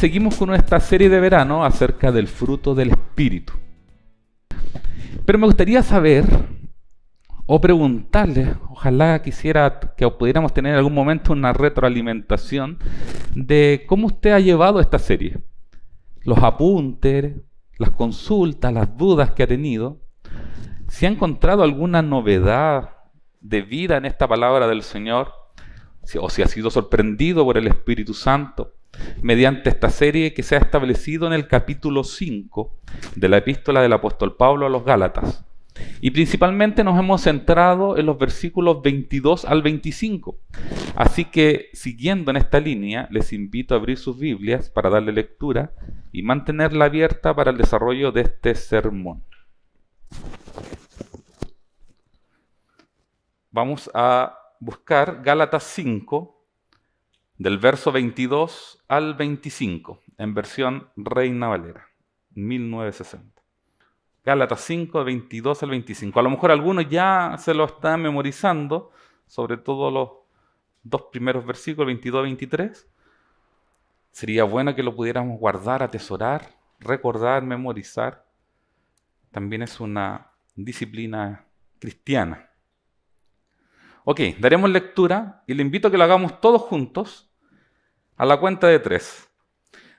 seguimos con nuestra serie de verano acerca del fruto del Espíritu. Pero me gustaría saber o preguntarle, ojalá quisiera que pudiéramos tener en algún momento una retroalimentación de cómo usted ha llevado esta serie. Los apuntes, las consultas, las dudas que ha tenido. Si ha encontrado alguna novedad de vida en esta palabra del Señor, o si ha sido sorprendido por el Espíritu Santo mediante esta serie que se ha establecido en el capítulo 5 de la epístola del apóstol Pablo a los Gálatas. Y principalmente nos hemos centrado en los versículos 22 al 25. Así que, siguiendo en esta línea, les invito a abrir sus Biblias para darle lectura y mantenerla abierta para el desarrollo de este sermón. Vamos a buscar Gálatas 5, del verso 22 al 25, en versión Reina Valera, 1960. Gálatas 5, 22 al 25. A lo mejor algunos ya se lo están memorizando, sobre todo los dos primeros versículos, 22 y 23. Sería bueno que lo pudiéramos guardar, atesorar, recordar, memorizar. También es una disciplina cristiana. Ok, daremos lectura y le invito a que lo hagamos todos juntos a la cuenta de 3.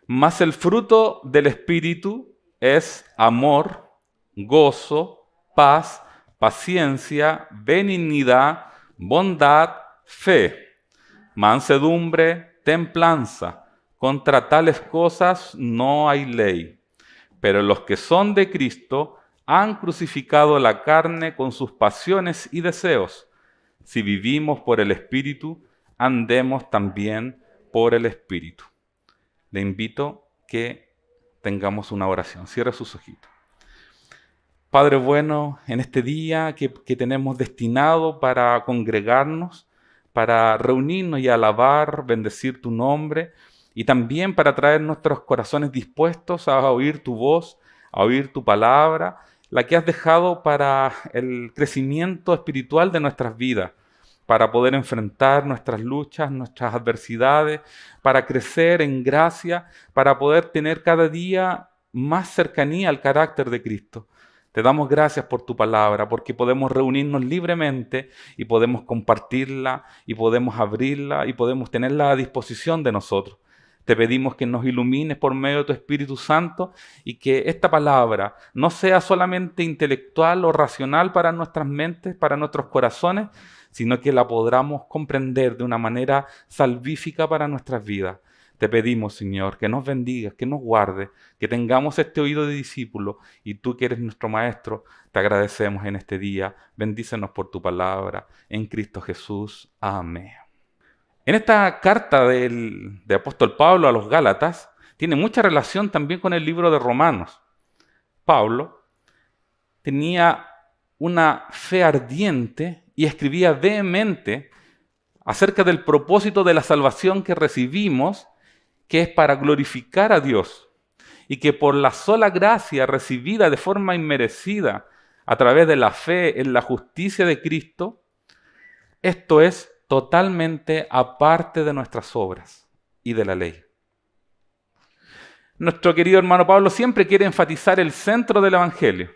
Mas el fruto del Espíritu es amor, gozo, paz, paciencia, benignidad, bondad, fe, mansedumbre, templanza. Contra tales cosas no hay ley. Pero los que son de Cristo han crucificado la carne con sus pasiones y deseos. Si vivimos por el Espíritu, andemos también por el Espíritu. Le invito que tengamos una oración. Cierre sus ojitos. Padre bueno, en este día que tenemos destinado para congregarnos, para reunirnos y alabar, bendecir tu nombre, y también para traer nuestros corazones dispuestos a oír tu voz, a oír tu palabra, la que has dejado para el crecimiento espiritual de nuestras vidas, para poder enfrentar nuestras luchas, nuestras adversidades, para crecer en gracia, para poder tener cada día más cercanía al carácter de Cristo. Te damos gracias por tu palabra, porque podemos reunirnos libremente y podemos compartirla y podemos abrirla y podemos tenerla a disposición de nosotros. Te pedimos que nos ilumines por medio de tu Espíritu Santo y que esta palabra no sea solamente intelectual o racional para nuestras mentes, para nuestros corazones, sino que la podamos comprender de una manera salvífica para nuestras vidas. Te pedimos, Señor, que nos bendigas, que nos guardes, que tengamos este oído de discípulo y tú que eres nuestro Maestro, te agradecemos en este día. Bendícenos por tu palabra. En Cristo Jesús. Amén. En esta carta de apóstol Pablo a los Gálatas, tiene mucha relación también con el libro de Romanos. Pablo tenía una fe ardiente y escribía vehemente acerca del propósito de la salvación que recibimos, que es para glorificar a Dios, y que por la sola gracia recibida de forma inmerecida a través de la fe en la justicia de Cristo, esto es totalmente aparte de nuestras obras y de la ley. Nuestro querido hermano Pablo siempre quiere enfatizar el centro del Evangelio,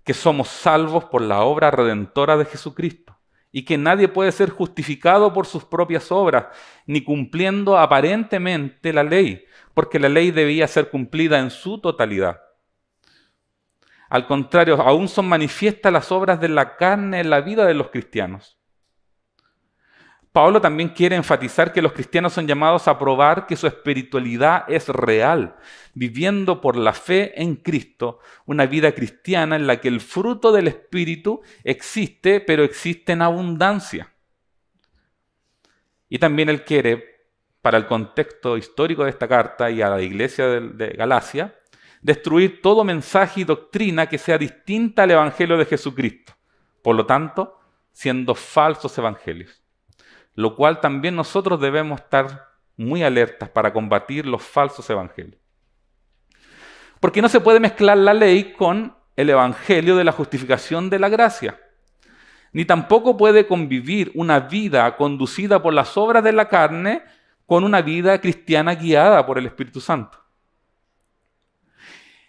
que somos salvos por la obra redentora de Jesucristo y que nadie puede ser justificado por sus propias obras, ni cumpliendo aparentemente la ley, porque la ley debía ser cumplida en su totalidad. Al contrario, aún son manifiestas las obras de la carne en la vida de los cristianos. Pablo también quiere enfatizar que los cristianos son llamados a probar que su espiritualidad es real, viviendo por la fe en Cristo, una vida cristiana en la que el fruto del Espíritu existe, pero existe en abundancia. Y también él quiere, para el contexto histórico de esta carta y a la iglesia de Galacia, destruir todo mensaje y doctrina que sea distinta al Evangelio de Jesucristo, por lo tanto, siendo falsos evangelios. Lo cual también nosotros debemos estar muy alertas para combatir los falsos evangelios. Porque no se puede mezclar la ley con el evangelio de la justificación de la gracia. Ni tampoco puede convivir una vida conducida por las obras de la carne con una vida cristiana guiada por el Espíritu Santo.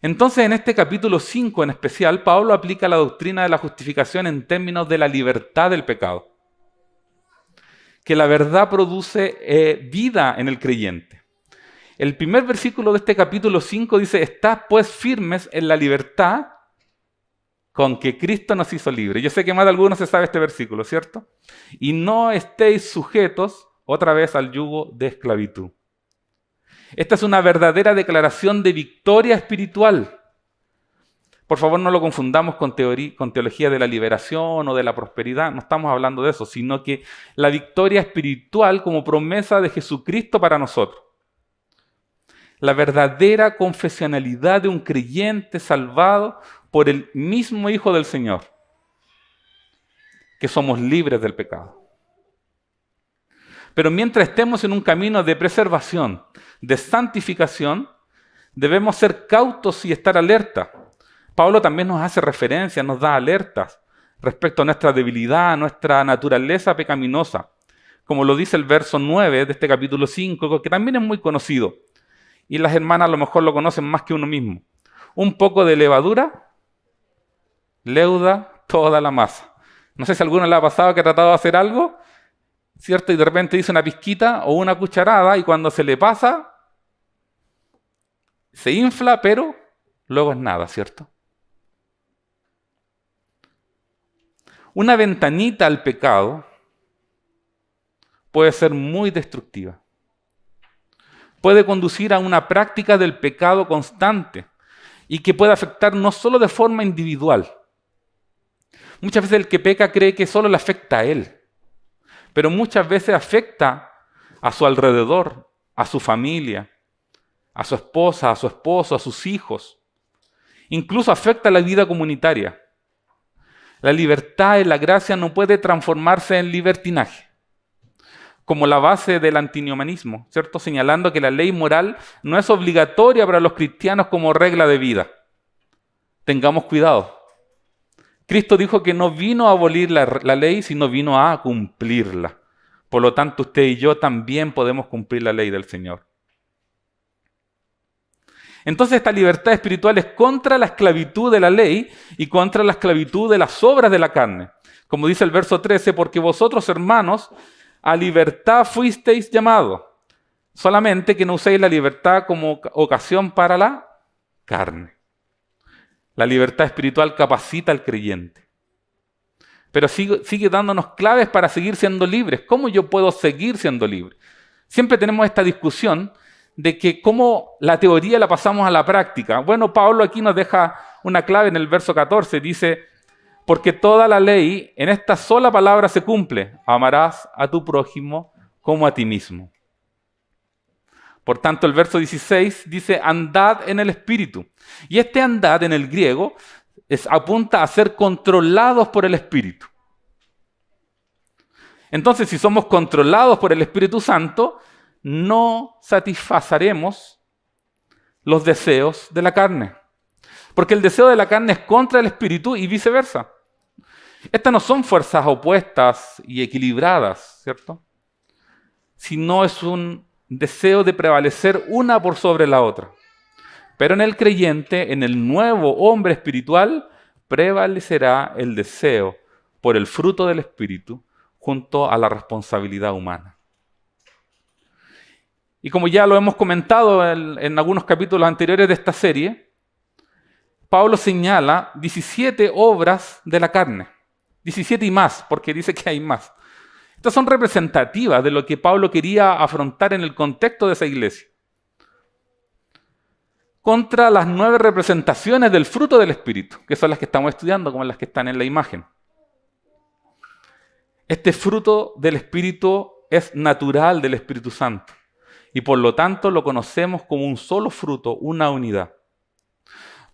Entonces, en este capítulo 5 en especial, Pablo aplica la doctrina de la justificación en términos de la libertad del pecado. Que la verdad produce vida en el creyente. El primer versículo de este capítulo 5 dice: «Estad pues firmes en la libertad con que Cristo nos hizo libres». Yo sé que más de algunos se sabe este versículo, ¿cierto? «Y no estéis sujetos otra vez al yugo de esclavitud». Esta es una verdadera declaración de victoria espiritual. Por favor, no lo confundamos con teología de la liberación o de la prosperidad. No estamos hablando de eso, sino que la victoria espiritual como promesa de Jesucristo para nosotros. La verdadera confesionalidad de un creyente salvado por el mismo Hijo del Señor, que somos libres del pecado. Pero mientras estemos en un camino de preservación, de santificación, debemos ser cautos y estar alerta. Pablo también nos hace referencia, nos da alertas respecto a nuestra debilidad, a nuestra naturaleza pecaminosa. Como lo dice el verso 9 de este capítulo 5, que también es muy conocido. Y las hermanas a lo mejor lo conocen más que uno mismo. Un poco de levadura leuda toda la masa. No sé si a alguno le ha pasado que ha tratado de hacer algo, ¿cierto? Y de repente dice una pizquita o una cucharada y cuando se le pasa, se infla, pero luego es nada, ¿cierto? Una ventanita al pecado puede ser muy destructiva. Puede conducir a una práctica del pecado constante y que puede afectar no solo de forma individual. Muchas veces el que peca cree que solo le afecta a él, pero muchas veces afecta a su alrededor, a su familia, a su esposa, a su esposo, a sus hijos. Incluso afecta a la vida comunitaria. La libertad y la gracia no puede transformarse en libertinaje, como la base del antinomianismo, ¿cierto? Señalando que la ley moral no es obligatoria para los cristianos como regla de vida. Tengamos cuidado. Cristo dijo que no vino a abolir la ley, sino vino a cumplirla. Por lo tanto, usted y yo también podemos cumplir la ley del Señor. Entonces, esta libertad espiritual es contra la esclavitud de la ley y contra la esclavitud de las obras de la carne. Como dice el verso 13, porque vosotros, hermanos, a libertad fuisteis llamados, solamente que no uséis la libertad como ocasión para la carne. La libertad espiritual capacita al creyente. Pero sigue dándonos claves para seguir siendo libres. ¿Cómo yo puedo seguir siendo libre? Siempre tenemos esta discusión de que cómo la teoría la pasamos a la práctica. Bueno, Pablo aquí nos deja una clave en el verso 14. Dice, porque toda la ley en esta sola palabra se cumple. Amarás a tu prójimo como a ti mismo. Por tanto, el verso 16 dice, andad en el Espíritu. Y este andad en el griego apunta a ser controlados por el Espíritu. Entonces, si somos controlados por el Espíritu Santo, no satisfaceremos los deseos de la carne. Porque el deseo de la carne es contra el Espíritu y viceversa. Estas no son fuerzas opuestas y equilibradas, ¿cierto? Sino es un deseo de prevalecer una por sobre la otra. Pero en el creyente, en el nuevo hombre espiritual, prevalecerá el deseo por el fruto del Espíritu junto a la responsabilidad humana. Y como ya lo hemos comentado en algunos capítulos anteriores de esta serie, Pablo señala 17 obras de la carne. 17 y más, porque dice que hay más. Estas son representativas de lo que Pablo quería afrontar en el contexto de esa iglesia. Contra las 9 representaciones del fruto del Espíritu, que son las que estamos estudiando, como las que están en la imagen. Este fruto del Espíritu es natural del Espíritu Santo y por lo tanto lo conocemos como un solo fruto, una unidad.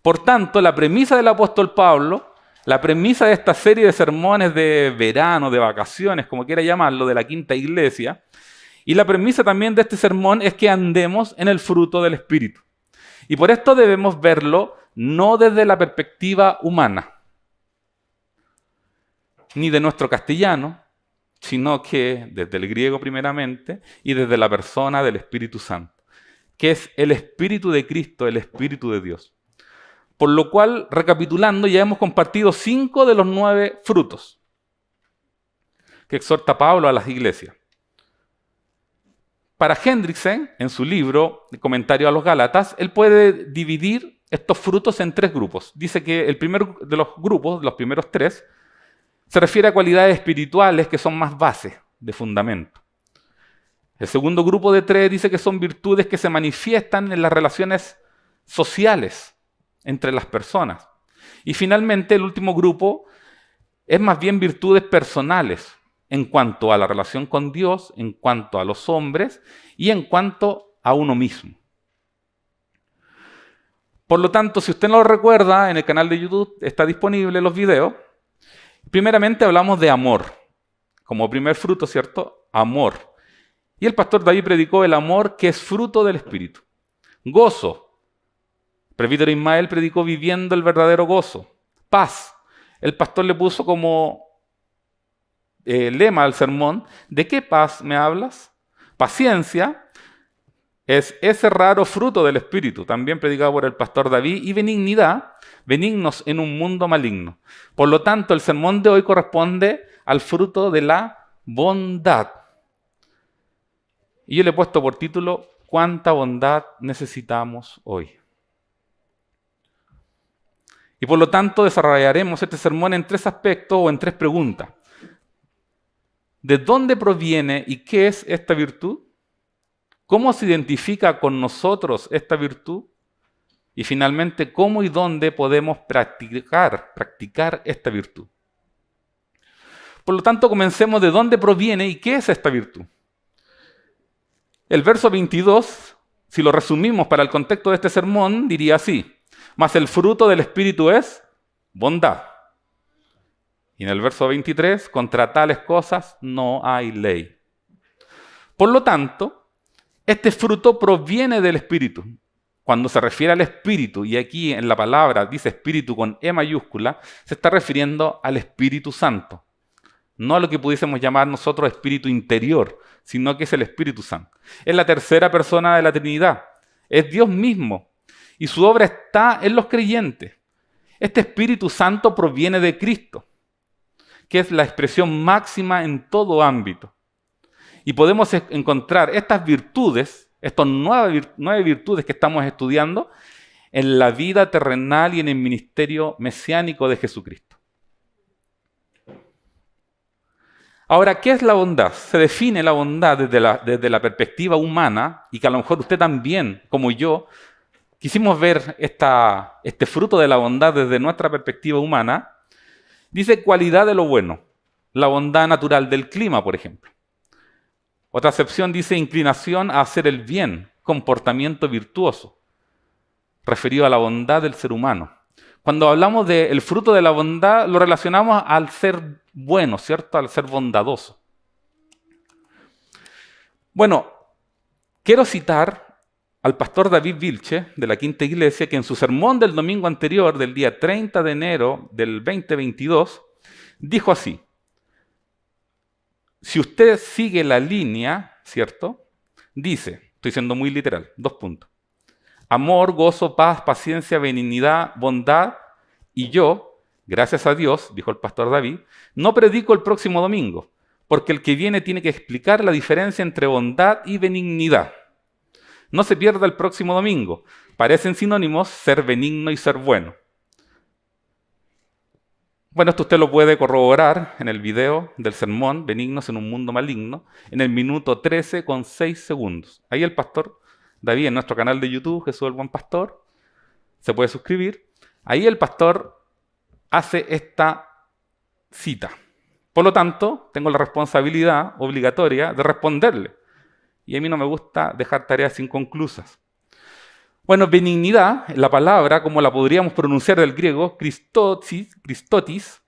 Por tanto, la premisa del apóstol Pablo, la premisa de esta serie de sermones de verano, de vacaciones, como quiera llamarlo, de la Quinta Iglesia, y la premisa también de este sermón es que andemos en el fruto del Espíritu. Y por esto debemos verlo no desde la perspectiva humana, ni de nuestro castellano, sino que desde el griego primeramente y desde la persona del Espíritu Santo, que es el Espíritu de Cristo, el Espíritu de Dios. Por lo cual, recapitulando, ya hemos compartido 5 de los 9 frutos que exhorta Pablo a las iglesias. Para Hendriksen, en su libro de Comentario a los Gálatas, él puede dividir estos frutos en 3 grupos. Dice que el primero de los grupos, los primeros 3, se refiere a cualidades espirituales que son más bases, de fundamento. El segundo grupo de 3 dice que son virtudes que se manifiestan en las relaciones sociales entre las personas. Y finalmente, el último grupo es más bien virtudes personales en cuanto a la relación con Dios, en cuanto a los hombres y en cuanto a uno mismo. Por lo tanto, si usted no lo recuerda, en el canal de YouTube está disponible los videos. Primeramente hablamos de amor, como primer fruto, ¿cierto? Amor. Y el pastor David predicó el amor que es fruto del Espíritu. Gozo. El presbítero Ismael predicó viviendo el verdadero gozo. Paz. El pastor le puso como lema al sermón, ¿de qué paz me hablas? Paciencia es ese raro fruto del Espíritu, también predicado por el pastor David, y benignidad, benignos en un mundo maligno. Por lo tanto, el sermón de hoy corresponde al fruto de la bondad. Y yo le he puesto por título, ¿cuánta bondad necesitamos hoy? Y por lo tanto desarrollaremos este sermón en 3 aspectos o en 3 preguntas. ¿De dónde proviene y qué es esta virtud? ¿Cómo se identifica con nosotros esta virtud? Y finalmente, ¿cómo y dónde podemos practicar esta virtud? Por lo tanto, comencemos de dónde proviene y qué es esta virtud. El verso 22, si lo resumimos para el contexto de este sermón, diría así: mas el fruto del Espíritu es bondad. Y en el verso 23, contra tales cosas no hay ley. Por lo tanto, este fruto proviene del Espíritu. Cuando se refiere al Espíritu, y aquí en la palabra dice Espíritu con E mayúscula, se está refiriendo al Espíritu Santo. No a lo que pudiésemos llamar nosotros Espíritu interior, sino que es el Espíritu Santo. Es la tercera persona de la Trinidad. Es Dios mismo. Y su obra está en los creyentes. Este Espíritu Santo proviene de Cristo, que es la expresión máxima en todo ámbito. Y podemos encontrar estas virtudes, estas 9 virtudes que estamos estudiando, en la vida terrenal y en el ministerio mesiánico de Jesucristo. Ahora, ¿qué es la bondad? Se define la bondad desde la perspectiva humana, y que a lo mejor usted también, como yo, quisimos ver este fruto de la bondad desde nuestra perspectiva humana. Dice cualidad de lo bueno, la bondad natural del clima, por ejemplo. Otra acepción dice inclinación a hacer el bien, comportamiento virtuoso, referido a la bondad del ser humano. Cuando hablamos del fruto de la bondad, lo relacionamos al ser bueno, ¿cierto? Al ser bondadoso. Bueno, quiero citar al pastor David Vilche, de la Quinta Iglesia, que en su sermón del domingo anterior, del día 30 de enero del 2022, dijo así: si usted sigue la línea, ¿cierto? Dice, estoy siendo muy literal, 2 puntos. Amor, gozo, paz, paciencia, benignidad, bondad. Y yo, gracias a Dios, dijo el pastor David, no predico el próximo domingo, porque el que viene tiene que explicar la diferencia entre bondad y benignidad. No se pierda el próximo domingo. Parecen sinónimos ser benigno y ser bueno. Bueno, esto usted lo puede corroborar en el video del sermón, Benignos en un mundo maligno, en el minuto 13 con 6 segundos. Ahí el pastor David, en nuestro canal de YouTube, Jesús el Buen Pastor, se puede suscribir. Ahí el pastor hace esta cita. Por lo tanto, tengo la responsabilidad obligatoria de responderle. Y a mí no me gusta dejar tareas inconclusas. Bueno, benignidad, la palabra, como la podríamos pronunciar del griego, Christotis,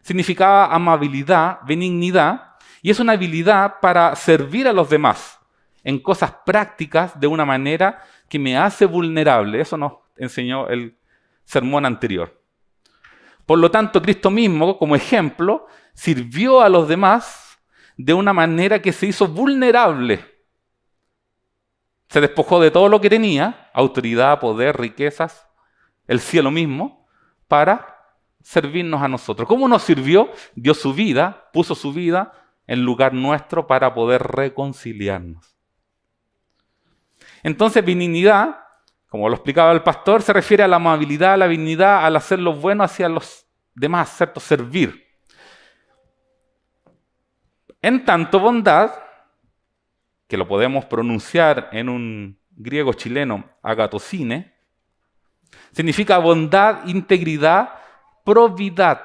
significaba amabilidad, benignidad, y es una habilidad para servir a los demás en cosas prácticas de una manera que me hace vulnerable. Eso nos enseñó el sermón anterior. Por lo tanto, Cristo mismo, como ejemplo, sirvió a los demás de una manera que se hizo vulnerable. Se despojó de todo lo que tenía, autoridad, poder, riquezas, el cielo mismo, para servirnos a nosotros. ¿Cómo nos sirvió? Dio su vida, puso su vida en lugar nuestro para poder reconciliarnos. Entonces, benignidad, como lo explicaba el pastor, se refiere a la amabilidad, a la benignidad, al hacer lo bueno hacia los demás, ¿cierto? Servir. En tanto, bondad, que lo podemos pronunciar en un griego chileno, agatocine, significa bondad, integridad, probidad.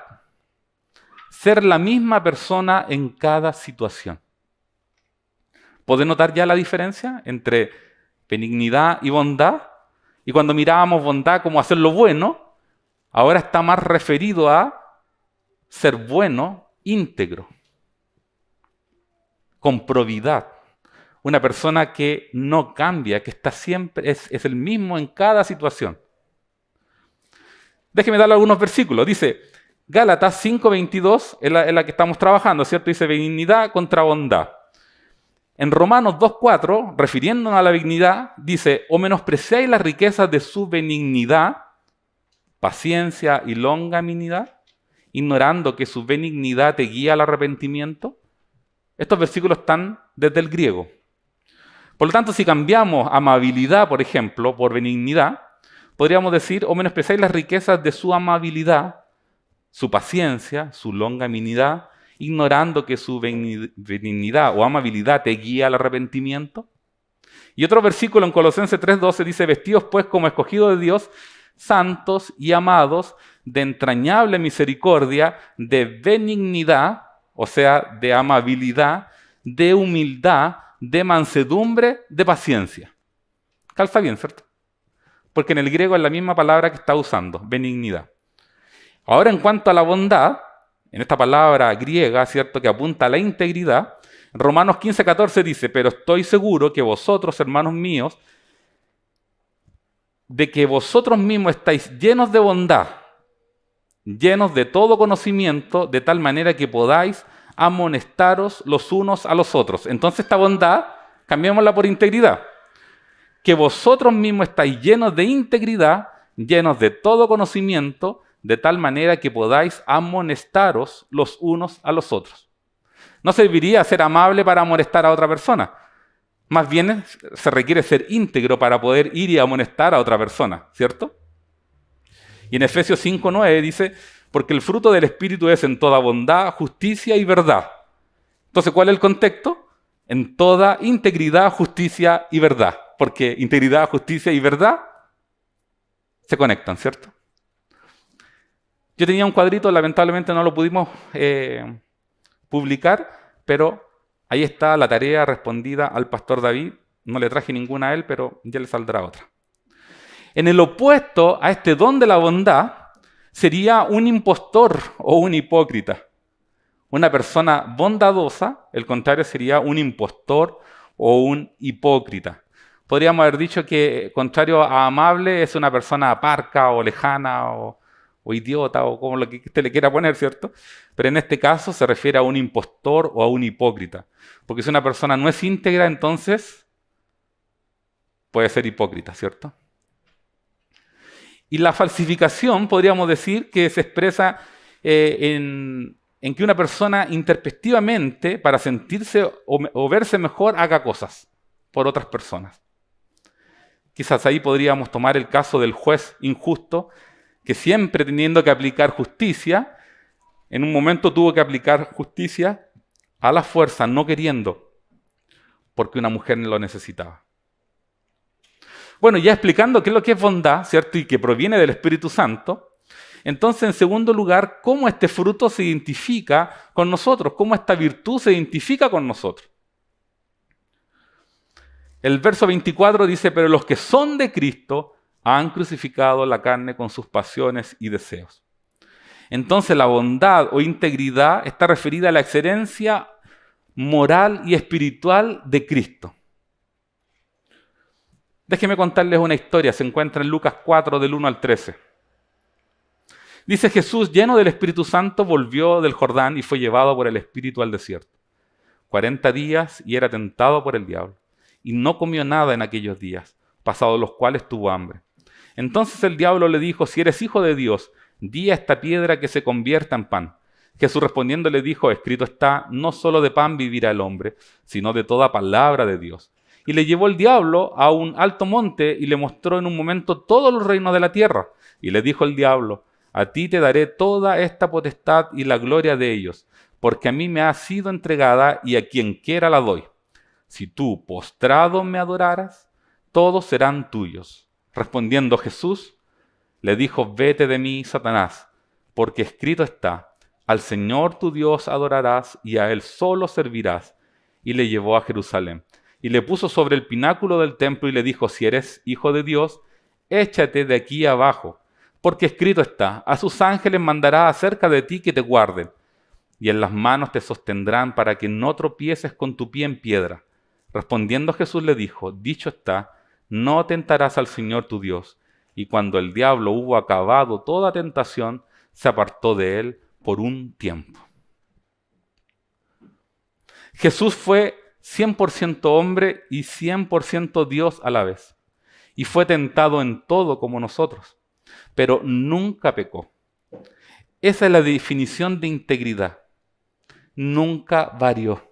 Ser la misma persona en cada situación. ¿Puede notar ya la diferencia entre benignidad y bondad? Y cuando mirábamos bondad como hacer lo bueno, ahora está más referido a ser bueno, íntegro, con probidad. Una persona que no cambia, que está siempre, es el mismo en cada situación. Déjeme darle algunos versículos. Dice, Gálatas 5:22, es la que estamos trabajando, ¿cierto? Dice benignidad contra bondad. En Romanos 2:4, refiriéndonos a la benignidad, dice, o menospreciáis las riquezas de su benignidad, paciencia y longanimidad, ignorando que su benignidad te guía al arrepentimiento. Estos versículos están desde el griego. Por lo tanto, si cambiamos amabilidad, por ejemplo, por benignidad, podríamos decir, o menospreciáis las riquezas de su amabilidad, su paciencia, su longanimidad, ignorando que su benignidad o amabilidad te guía al arrepentimiento. Y otro versículo en Colosenses 3:12 dice, vestidos pues como escogidos de Dios, santos y amados, de entrañable misericordia, de benignidad, o sea, de amabilidad, de humildad, de mansedumbre, de paciencia. Calza bien, ¿cierto? Porque en el griego es la misma palabra que está usando, benignidad. Ahora, en cuanto a la bondad, en esta palabra griega, ¿cierto?, que apunta a la integridad, Romanos 15:14 dice, pero estoy seguro que vosotros, hermanos míos, de que vosotros mismos estáis llenos de bondad, llenos de todo conocimiento, de tal manera que podáis amonestaros los unos a los otros. Entonces esta bondad, cambiémosla por integridad. Que vosotros mismos estáis llenos de integridad, llenos de todo conocimiento, de tal manera que podáis amonestaros los unos a los otros. No serviría ser amable para amonestar a otra persona. Más bien se requiere ser íntegro para poder ir y amonestar a otra persona, ¿cierto? Y en Efesios 5:9 dice, porque el fruto del Espíritu es en toda bondad, justicia y verdad. Entonces, ¿cuál es el contexto? En toda integridad, justicia y verdad. Porque integridad, justicia y verdad se conectan, ¿cierto? Yo tenía un cuadrito, lamentablemente no lo pudimos publicar, pero ahí está la tarea respondida al pastor David. No le traje ninguna a él, pero ya le saldrá otra. En el opuesto a este don de la bondad sería un impostor o un hipócrita. Una persona bondadosa, el contrario sería un impostor o un hipócrita. Podríamos haber dicho que, contrario a amable, es una persona parca o lejana o idiota o como lo que usted le quiera poner, ¿cierto? Pero en este caso se refiere a un impostor o a un hipócrita. Porque si una persona no es íntegra, entonces puede ser hipócrita, ¿cierto? Y la falsificación, podríamos decir, que se expresa en que una persona intempestivamente, para sentirse o verse mejor, haga cosas por otras personas. Quizás ahí podríamos tomar el caso del juez injusto, que siempre teniendo que aplicar justicia, en un momento tuvo que aplicar justicia a la fuerza, no queriendo, porque una mujer lo necesitaba. Bueno, ya explicando qué es lo que es bondad, ¿cierto? Y que proviene del Espíritu Santo, entonces, en segundo lugar, cómo este fruto se identifica con nosotros, cómo esta virtud se identifica con nosotros. El verso 24 dice, pero los que son de Cristo han crucificado la carne con sus pasiones y deseos. Entonces, la bondad o integridad está referida a la excelencia moral y espiritual de Cristo. Déjenme contarles una historia, se encuentra en Lucas 4, del 1 al 13. Dice, Jesús, lleno del Espíritu Santo, volvió del Jordán y fue llevado por el Espíritu al desierto, 40 días y era tentado por el diablo. Y no comió nada en aquellos días, pasados los cuales tuvo hambre. Entonces el diablo le dijo: si eres hijo de Dios, di a esta piedra que se convierta en pan. Jesús respondiendo le dijo: escrito está, no solo de pan vivirá el hombre, sino de toda palabra de Dios. Y le llevó el diablo a un alto monte y le mostró en un momento todos los reinos de la tierra. Y le dijo el diablo: a ti te daré toda esta potestad y la gloria de ellos, porque a mí me ha sido entregada y a quien quiera la doy. Si tú postrado me adoraras, todos serán tuyos. Respondiendo Jesús, le dijo: vete de mí, Satanás, porque escrito está, al Señor tu Dios adorarás y a Él solo servirás. Y le llevó a Jerusalén. Y le puso sobre el pináculo del templo y le dijo: si eres hijo de Dios, échate de aquí abajo, porque escrito está, a sus ángeles mandará acerca de ti que te guarden, y en las manos te sostendrán para que no tropieces con tu pie en piedra. Respondiendo Jesús le dijo: dicho está, no tentarás al Señor tu Dios. Y cuando el diablo hubo acabado toda tentación, se apartó de él por un tiempo. Jesús fue 100% hombre y 100% Dios a la vez. Y fue tentado en todo como nosotros, pero nunca pecó. Esa es la definición de integridad. Nunca varió.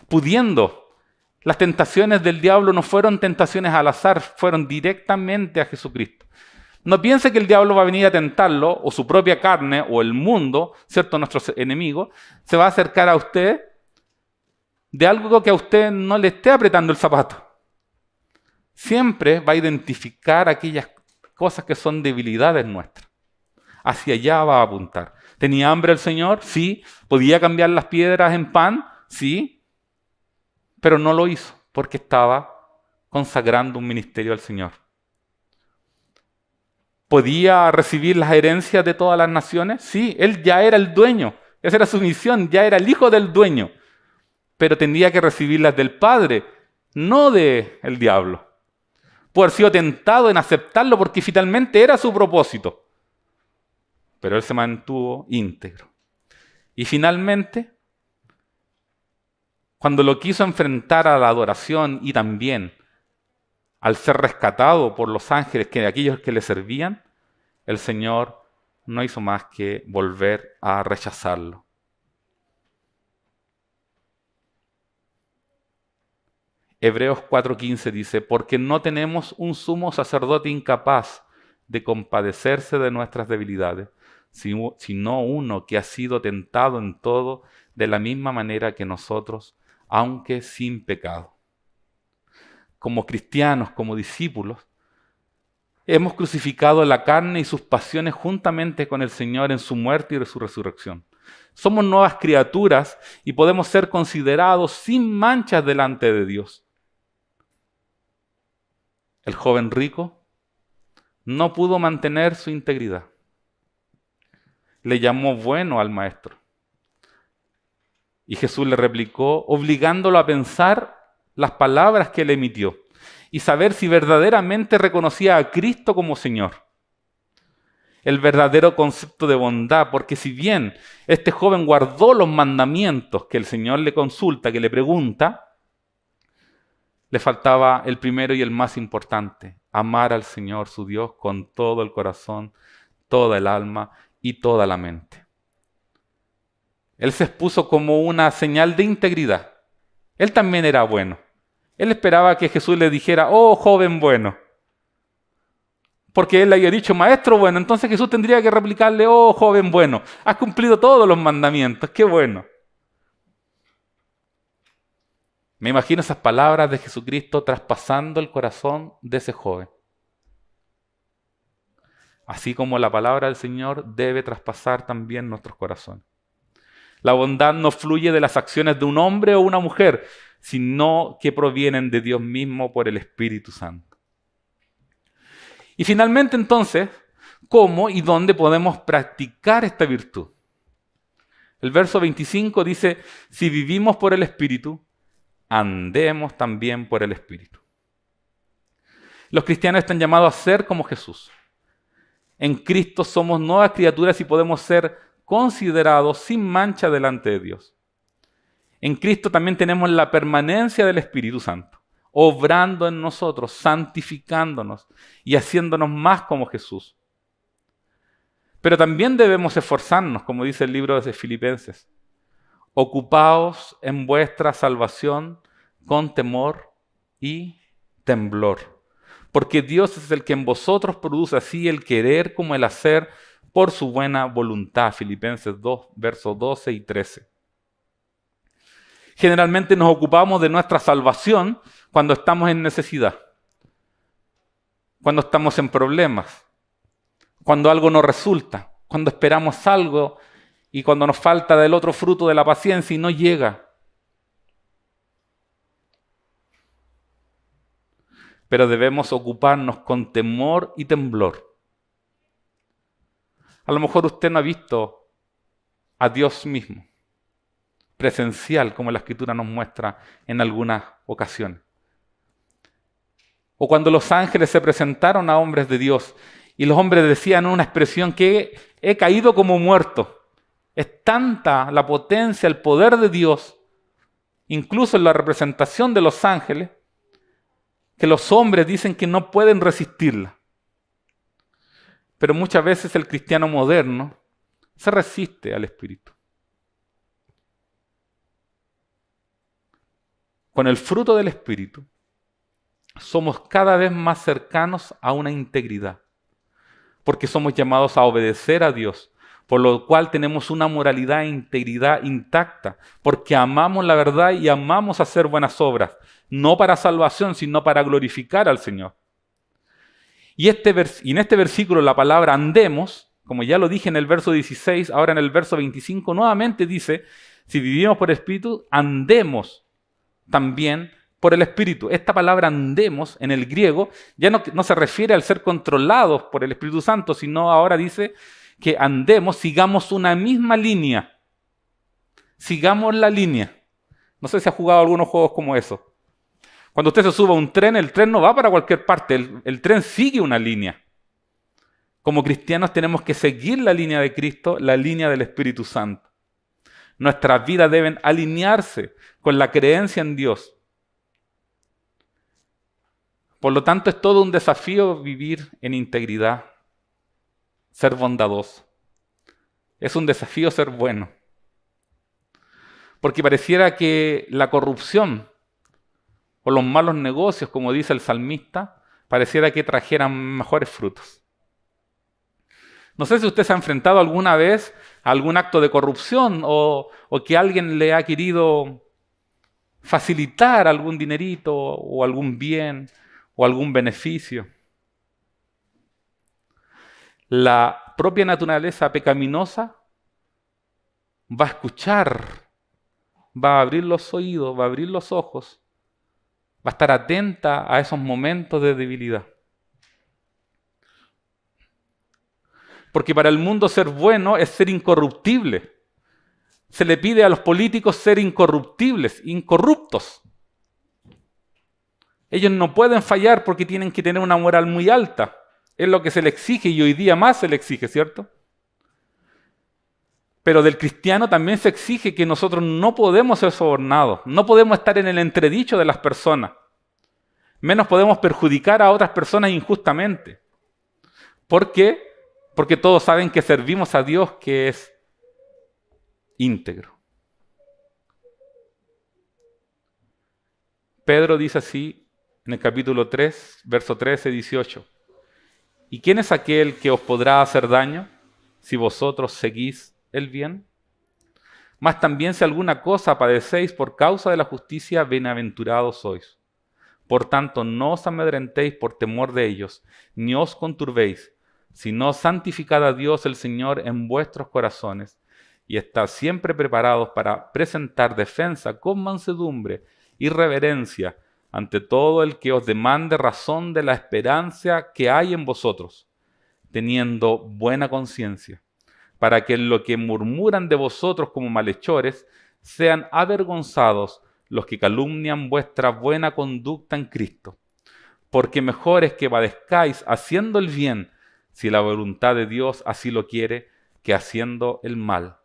Pudiendo, las tentaciones del diablo no fueron tentaciones al azar, fueron directamente a Jesucristo. No piense que el diablo va a venir a tentarlo, o su propia carne, o el mundo, ¿cierto? Nuestro enemigo, se va a acercar a usted de algo que a usted no le esté apretando el zapato. Siempre va a identificar aquellas cosas que son debilidades nuestras. Hacia allá va a apuntar. ¿Tenía hambre el Señor? Sí. ¿Podía cambiar las piedras en pan? Sí. Pero no lo hizo porque estaba consagrando un ministerio al Señor. ¿Podía recibir las herencias de todas las naciones? Sí, él ya era el dueño. Esa era su misión, ya era el hijo del dueño. Pero tendría que recibirlas del Padre, no del diablo. Pudo haber sido tentado en aceptarlo porque finalmente era su propósito. Pero él se mantuvo íntegro. Y finalmente, cuando lo quiso enfrentar a la adoración y también al ser rescatado por los ángeles, que aquellos que le servían, el Señor no hizo más que volver a rechazarlo. Hebreos 4:15 dice: porque no tenemos un sumo sacerdote incapaz de compadecerse de nuestras debilidades, sino uno que ha sido tentado en todo de la misma manera que nosotros, aunque sin pecado. Como cristianos, como discípulos, hemos crucificado la carne y sus pasiones juntamente con el Señor en su muerte y su resurrección. Somos nuevas criaturas y podemos ser considerados sin manchas delante de Dios. El joven rico no pudo mantener su integridad. Le llamó bueno al maestro. Y Jesús le replicó, obligándolo a pensar las palabras que él emitió y saber si verdaderamente reconocía a Cristo como Señor. El verdadero concepto de bondad, porque si bien este joven guardó los mandamientos que el Señor le consulta, que le pregunta, le faltaba el primero y el más importante: amar al Señor su Dios con todo el corazón, toda el alma y toda la mente. Él se expuso como una señal de integridad. Él también era bueno. Él esperaba que Jesús le dijera: oh, joven bueno. Porque él le había dicho: maestro bueno. Entonces Jesús tendría que replicarle: oh, joven bueno, has cumplido todos los mandamientos, qué bueno. Me imagino esas palabras de Jesucristo traspasando el corazón de ese joven. Así como la palabra del Señor debe traspasar también nuestros corazones. La bondad no fluye de las acciones de un hombre o una mujer, sino que provienen de Dios mismo por el Espíritu Santo. Y finalmente, entonces, ¿cómo y dónde podemos practicar esta virtud? El verso 25 dice: si vivimos por el Espíritu, andemos también por el Espíritu. Los cristianos están llamados a ser como Jesús. En Cristo somos nuevas criaturas y podemos ser considerados sin mancha delante de Dios. En Cristo también tenemos la permanencia del Espíritu Santo, obrando en nosotros, santificándonos y haciéndonos más como Jesús. Pero también debemos esforzarnos, como dice el libro de Filipenses. Ocupaos en vuestra salvación con temor y temblor. Porque Dios es el que en vosotros produce así el querer como el hacer por su buena voluntad. Filipenses 2, versos 12 y 13. Generalmente nos ocupamos de nuestra salvación cuando estamos en necesidad, cuando estamos en problemas, cuando algo no resulta, cuando esperamos algo y cuando nos falta del otro fruto de la paciencia y no llega. Pero debemos ocuparnos con temor y temblor. A lo mejor usted no ha visto a Dios mismo, presencial, como la Escritura nos muestra en algunas ocasiones. O cuando los ángeles se presentaron a hombres de Dios y los hombres decían una expresión que he caído como muerto. Es tanta la potencia, el poder de Dios, incluso en la representación de los ángeles, que los hombres dicen que no pueden resistirla. Pero muchas veces el cristiano moderno se resiste al Espíritu. Con el fruto del Espíritu, somos cada vez más cercanos a una integridad, porque somos llamados a obedecer a Dios, por lo cual tenemos una moralidad e integridad intacta, porque amamos la verdad y amamos hacer buenas obras, no para salvación, sino para glorificar al Señor. Y en este versículo la palabra andemos, como ya lo dije en el verso 16, ahora en el verso 25 nuevamente dice, si vivimos por Espíritu, andemos también por el Espíritu. Esta palabra andemos en el griego ya no se refiere al ser controlados por el Espíritu Santo, sino ahora dice que andemos, sigamos una misma línea. Sigamos la línea. No sé si ha jugado algunos juegos como eso. Cuando usted se sube a un tren, el tren no va para cualquier parte, el tren sigue una línea. Como cristianos tenemos que seguir la línea de Cristo, la línea del Espíritu Santo. Nuestras vidas deben alinearse con la creencia en Dios. Por lo tanto, es todo un desafío vivir en integridad, ser bondadoso. Es un desafío ser bueno. Porque pareciera que la corrupción o los malos negocios, como dice el salmista, pareciera que trajeran mejores frutos. No sé si usted se ha enfrentado alguna vez a algún acto de corrupción o que alguien le ha querido facilitar algún dinerito o algún bien o algún beneficio. La propia naturaleza pecaminosa va a escuchar, va a abrir los oídos, va a abrir los ojos, va a estar atenta a esos momentos de debilidad. Porque para el mundo ser bueno es ser incorruptible. Se le pide a los políticos ser incorruptibles, incorruptos. Ellos no pueden fallar porque tienen que tener una moral muy alta. Es lo que se le exige y hoy día más se le exige, ¿cierto? Pero del cristiano también se exige que nosotros no podemos ser sobornados, no podemos estar en el entredicho de las personas, menos podemos perjudicar a otras personas injustamente. ¿Por qué? Porque todos saben que servimos a Dios que es íntegro. Pedro dice así en el capítulo 3, verso 13, 18. ¿Y quién es aquel que os podrá hacer daño si vosotros seguís el bien? Mas también si alguna cosa padecéis por causa de la justicia, bienaventurados sois. Por tanto, no os amedrentéis por temor de ellos, ni os conturbéis, sino santificad a Dios el Señor en vuestros corazones, y estad siempre preparados para presentar defensa con mansedumbre y reverencia ante todo el que os demande razón de la esperanza que hay en vosotros, teniendo buena conciencia, para que en lo que murmuran de vosotros como malhechores, sean avergonzados los que calumnian vuestra buena conducta en Cristo. Porque mejor es que padezcáis haciendo el bien, si la voluntad de Dios así lo quiere, que haciendo el mal.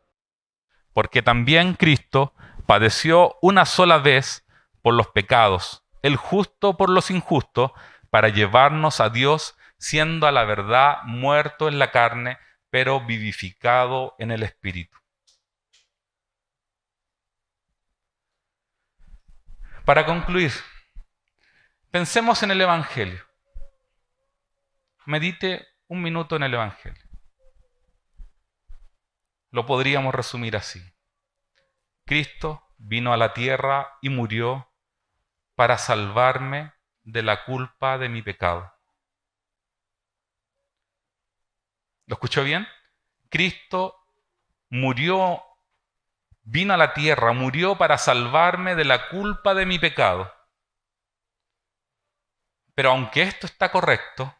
Porque también Cristo padeció una sola vez por los pecados, el justo por los injustos, para llevarnos a Dios, siendo a la verdad muerto en la carne, pero vivificado en el Espíritu. Para concluir, pensemos en el Evangelio. Medite un minuto en el Evangelio. Lo podríamos resumir así. Cristo vino a la tierra y murió para salvarme de la culpa de mi pecado. ¿Lo escuchó bien? Cristo vino a la tierra, murió para salvarme de la culpa de mi pecado. Pero aunque esto está correcto,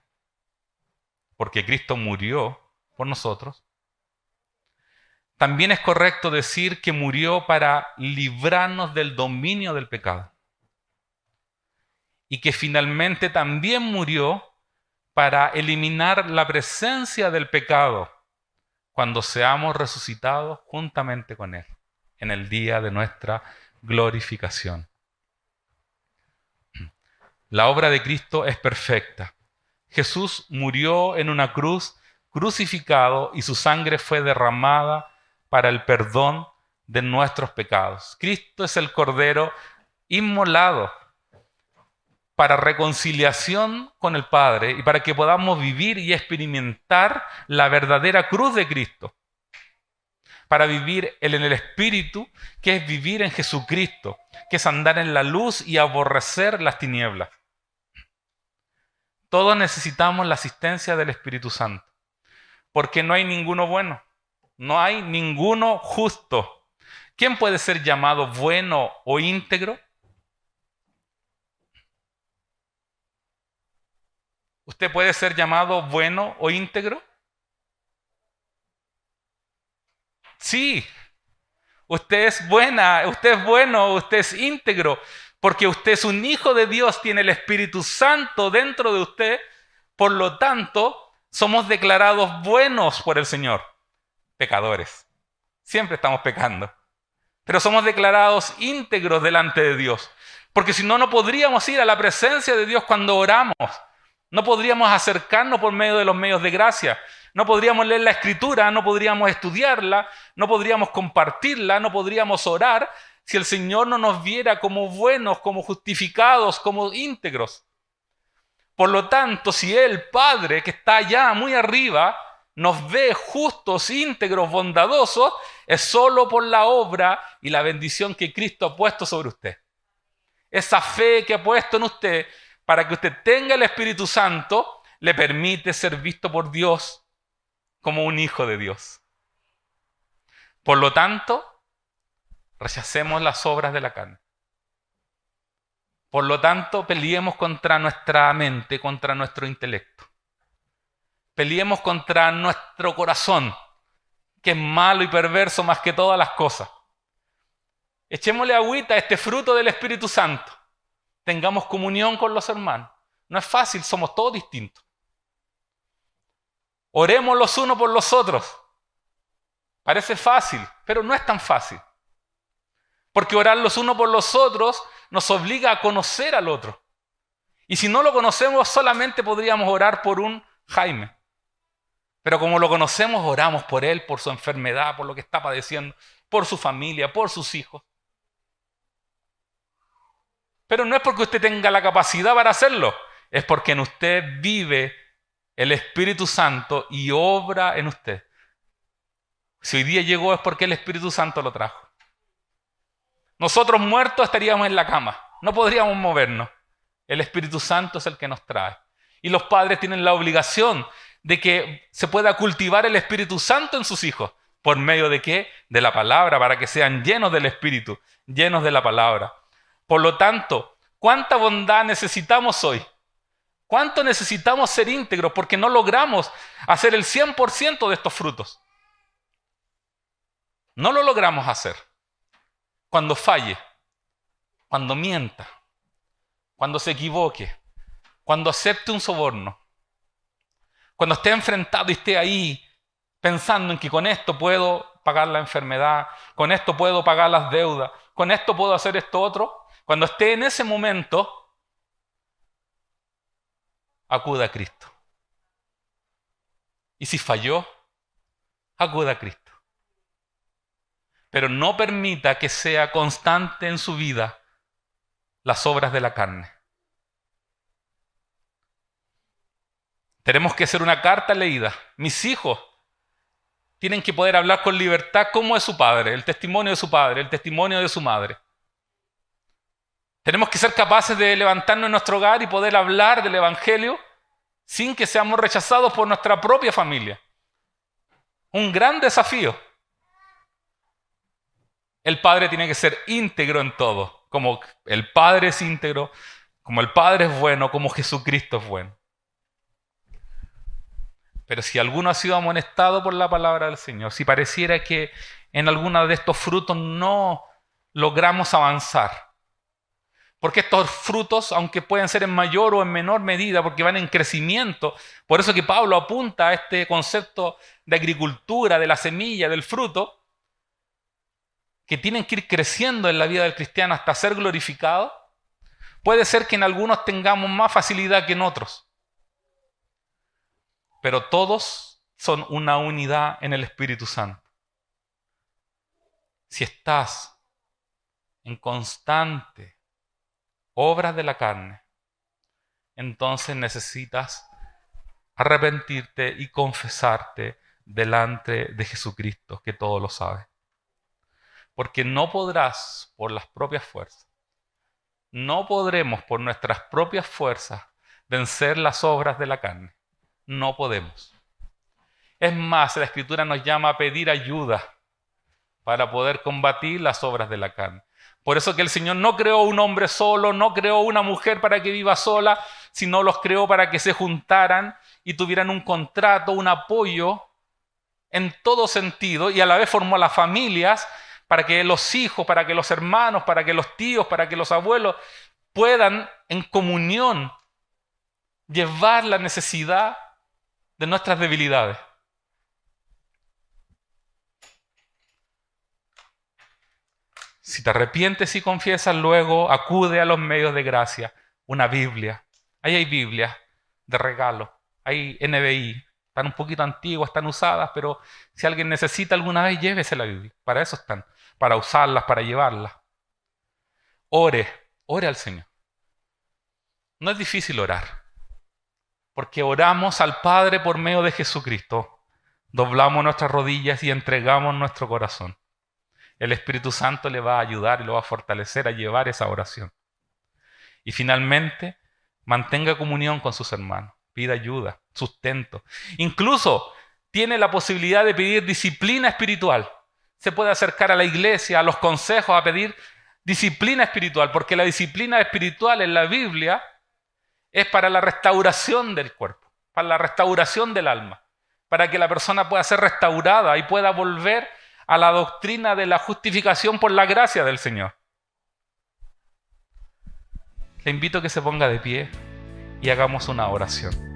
porque Cristo murió por nosotros, también es correcto decir que murió para librarnos del dominio del pecado. Y que finalmente también murió para eliminar la presencia del pecado cuando seamos resucitados juntamente con Él en el día de nuestra glorificación. La obra de Cristo es perfecta. Jesús murió en una cruz, crucificado, y su sangre fue derramada para el perdón de nuestros pecados. Cristo es el Cordero inmolado para reconciliación con el Padre y para que podamos vivir y experimentar la verdadera cruz de Cristo. Para vivir en el Espíritu, que es vivir en Jesucristo, que es andar en la luz y aborrecer las tinieblas. Todos necesitamos la asistencia del Espíritu Santo, porque no hay ninguno bueno, no hay ninguno justo. ¿Quién puede ser llamado bueno o íntegro? ¿Usted puede ser llamado bueno o íntegro? Sí. Usted es buena, usted es bueno, usted es íntegro, porque usted es un hijo de Dios, tiene el Espíritu Santo dentro de usted, por lo tanto, somos declarados buenos por el Señor. Pecadores. Siempre estamos pecando. Pero somos declarados íntegros delante de Dios, porque si no, no podríamos ir a la presencia de Dios cuando oramos. No podríamos acercarnos por medio de los medios de gracia. No podríamos leer la Escritura, no podríamos estudiarla, no podríamos compartirla, no podríamos orar si el Señor no nos viera como buenos, como justificados, como íntegros. Por lo tanto, si el Padre, que está allá muy arriba, nos ve justos, íntegros, bondadosos, es solo por la obra y la bendición que Cristo ha puesto sobre usted. Esa fe que ha puesto en usted, para que usted tenga el Espíritu Santo, le permite ser visto por Dios como un hijo de Dios. Por lo tanto, rechacemos las obras de la carne. Por lo tanto, peleemos contra nuestra mente, contra nuestro intelecto. Peleemos contra nuestro corazón, que es malo y perverso más que todas las cosas. Echémosle agüita a este fruto del Espíritu Santo. Tengamos comunión con los hermanos. No es fácil, somos todos distintos. Oremos los unos por los otros. Parece fácil, pero no es tan fácil. Porque orar los unos por los otros nos obliga a conocer al otro. Y si no lo conocemos, solamente podríamos orar por un Jaime. Pero como lo conocemos, oramos por él, por su enfermedad, por lo que está padeciendo, por su familia, por sus hijos. Pero no es porque usted tenga la capacidad para hacerlo, es porque en usted vive el Espíritu Santo y obra en usted. Si hoy día llegó es porque el Espíritu Santo lo trajo. Nosotros muertos estaríamos en la cama, no podríamos movernos. El Espíritu Santo es el que nos trae. Y los padres tienen la obligación de que se pueda cultivar el Espíritu Santo en sus hijos. ¿Por medio de qué? De la palabra, para que sean llenos del Espíritu, llenos de la palabra. Por lo tanto, ¿cuánta bondad necesitamos hoy? ¿Cuánto necesitamos ser íntegros? Porque no logramos hacer el 100% de estos frutos. No lo logramos hacer. Cuando falle, cuando mienta, cuando se equivoque, cuando acepte un soborno, cuando esté enfrentado y esté ahí pensando en que con esto puedo pagar la enfermedad, con esto puedo pagar las deudas, con esto puedo hacer esto otro. Cuando esté en ese momento, acuda a Cristo. Y si falló, acuda a Cristo. Pero no permita que sea constante en su vida las obras de la carne. Tenemos que hacer una carta leída. Mis hijos tienen que poder hablar con libertad cómo es su padre, el testimonio de su padre, el testimonio de su madre. Tenemos que ser capaces de levantarnos en nuestro hogar y poder hablar del Evangelio sin que seamos rechazados por nuestra propia familia. Un gran desafío. El padre tiene que ser íntegro en todo, como el Padre es íntegro, como el Padre es bueno, como Jesucristo es bueno. Pero si alguno ha sido amonestado por la palabra del Señor, si pareciera que en alguno de estos frutos no logramos avanzar, porque estos frutos, aunque pueden ser en mayor o en menor medida, porque van en crecimiento, por eso que Pablo apunta a este concepto de agricultura, de la semilla, del fruto, que tienen que ir creciendo en la vida del cristiano hasta ser glorificado, puede ser que en algunos tengamos más facilidad que en otros. Pero todos son una unidad en el Espíritu Santo. Si estás en constante obras de la carne, entonces necesitas arrepentirte y confesarte delante de Jesucristo, que todo lo sabe. Porque no podrás por las propias fuerzas, no podremos por nuestras propias fuerzas vencer las obras de la carne. No podemos. Es más, la Escritura nos llama a pedir ayuda para poder combatir las obras de la carne. Por eso que el Señor no creó un hombre solo, no creó una mujer para que viva sola, sino los creó para que se juntaran y tuvieran un contrato, un apoyo en todo sentido, y a la vez formó las familias para que los hijos, para que los hermanos, para que los tíos, para que los abuelos puedan en comunión llevar la necesidad de nuestras debilidades. Si te arrepientes y confiesas, luego acude a los medios de gracia, una Biblia. Ahí hay Biblias de regalo, hay NBI, están un poquito antiguas, están usadas, pero si alguien necesita alguna vez, llévese la Biblia. Para eso están, para usarlas, para llevarlas. Ore al Señor. No es difícil orar, porque oramos al Padre por medio de Jesucristo. Doblamos nuestras rodillas y entregamos nuestro corazón. El Espíritu Santo le va a ayudar y lo va a fortalecer a llevar esa oración. Y finalmente, mantenga comunión con sus hermanos. Pida ayuda, sustento. Incluso tiene la posibilidad de pedir disciplina espiritual. Se puede acercar a la iglesia, a los consejos, a pedir disciplina espiritual, porque la disciplina espiritual en la Biblia es para la restauración del cuerpo, para la restauración del alma, para que la persona pueda ser restaurada y pueda volver a la doctrina de la justificación por la gracia del Señor. Le invito a que se ponga de pie y hagamos una oración.